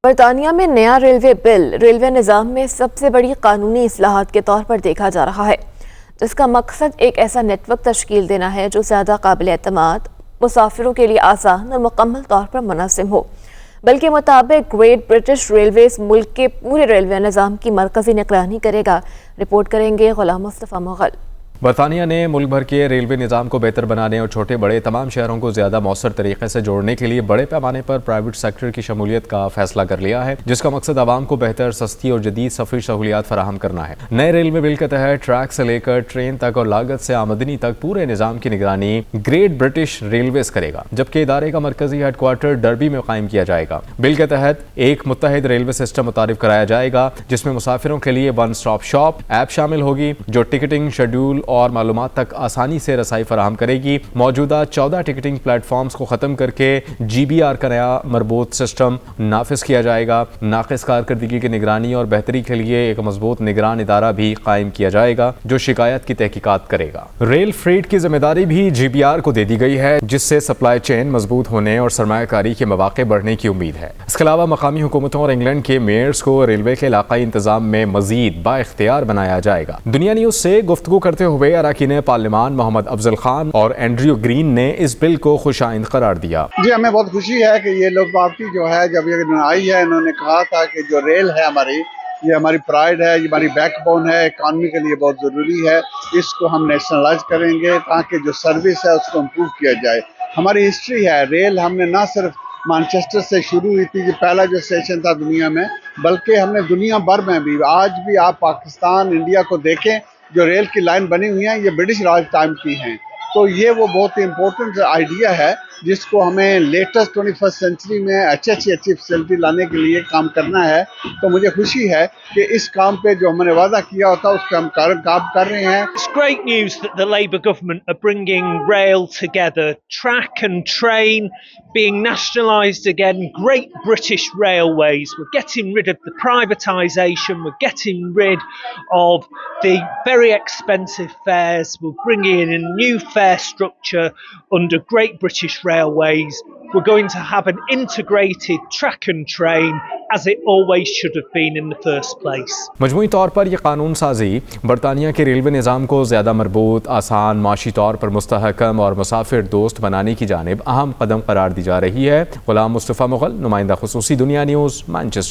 برطانیہ میں نیا ریلوے بل ریلوے نظام میں سب سے بڑی قانونی اصلاحات کے طور پر دیکھا جا رہا ہے، جس کا مقصد ایک ایسا نیٹ ورک تشکیل دینا ہے جو زیادہ قابل اعتماد، مسافروں کے لیے آسان اور مکمل طور پر منظم ہو۔ بل کے مطابق گریٹ برٹش ریلویز ملک کے پورے ریلوے نظام کی مرکزی نگرانی کرے گا۔ رپورٹ کریں گے غلام مصطفیٰ مغل۔ برطانیہ نے ملک بھر کے ریلوے نظام کو بہتر بنانے اور چھوٹے بڑے تمام شہروں کو زیادہ مؤثر طریقے سے جوڑنے کے لیے بڑے پیمانے پر پرائیویٹ سیکٹر کی شمولیت کا فیصلہ کر لیا ہے، جس کا مقصد عوام کو بہتر، سستی اور جدید سفری سہولیات فراہم کرنا ہے۔ نئے ریلوے بل کے تحت ٹریک سے لے کر ٹرین تک اور لاگت سے آمدنی تک پورے نظام کی نگرانی گریٹ برٹش ریلویز کرے گا، جبکہ ادارے کا مرکزی ہیڈ کوارٹر ڈربی میں قائم کیا جائے گا۔ بل کے تحت ایک متحد ریلوے سسٹم متعارف کرایا جائے گا، جس میں مسافروں کے لیے ون سٹاپ شاپ ایپ شامل ہوگی، جو ٹکٹنگ، شیڈول اور معلومات تک آسانی سے رسائی فراہم کرے گی۔ موجودہ 14 ٹکٹنگ پلیٹ فارمز کو ختم کر کے GBR کا نیا مربوط سسٹم نافذ کیا جائے گا۔ ناقص کارکردگی کی نگرانی اور بہتری کے لیے ایک مضبوط نگران ادارہ بھی قائم کیا جائے گا، جو شکایات کی تحقیقات کرے گا۔ ریل فریٹ کی ذمہ داری بھی GBR کو دے دی گئی ہے، جس سے سپلائی چین مضبوط ہونے اور سرمایہ کاری کے مواقع بڑھنے کی امید ہے۔ اس کے علاوہ مقامی حکومتوں اور انگلینڈ کے میئرز کو ریلوے کے علاقائی انتظام میں مزید بااختیار بنایا جائے گا۔ دنیا نیوز سے گفتگو کرتے ہوئے اراکین پارلیمان محمد افضل خان اور اینڈریو گرین نے اس بل کو خوش آئند قرار دیا۔ جی، ہمیں بہت خوشی ہے کہ یہ لوگ پارٹی جو ہے جب یہ آئی ہے، انہوں نے کہا تھا کہ جو ریل ہے ہماری، یہ ہماری پرائیڈ ہے، یہ ہماری بیک بون ہے، اکانومی کے لیے بہت ضروری ہے، اس کو ہم نیشنلائز کریں گے تاکہ جو سروس ہے اس کو امپروو کیا جائے۔ ہماری ہسٹری ہے ریل، ہم نے نہ صرف مانچسٹر سے شروع ہوئی تھی، یہ پہلا جو اسٹیشن تھا دنیا میں، بلکہ ہم نے دنیا بھر میں بھی، آج بھی آپ پاکستان، انڈیا کو دیکھیں، جو ریل کی لائن بنی ہوئی ہیں یہ برٹش راج ٹائم کی ہیں۔ تو یہ وہ بہت ہی امپورٹنٹ آئیڈیا ہے جس کو ہمیں لیٹسٹ 21 سینچری میں اچھی فیسلٹی لانے کے لیے کام کرنا ہے۔ تو مجھے خوشی ہے کہ اس کام پہ جو ہم نے وعدہ کیا ہوتا اس پہ ہم کام کر رہے ہیں۔ It's great news that the Labour government are bringing rail together, track and train being nationalised again, Great British Railways. We're getting rid of the privatisation, we're getting rid of the very expensive fares, we're bringing in a new fare structure under Great British Railways. We're going to have an integrated track and train as it always should have been in the first place. مجموعی طور پر یہ قانون سازی برطانیہ کے railway نظام کو زیادہ مربوط، آسان، معاشی طور پر مستحکم اور مسافر دوست بنانے کی جانب اہم قدم قرار دی جا رہی ہے۔ غلام مصطفیٰ مغل، نمائندہ خصوصی دنیا نیوز، مانچسٹر۔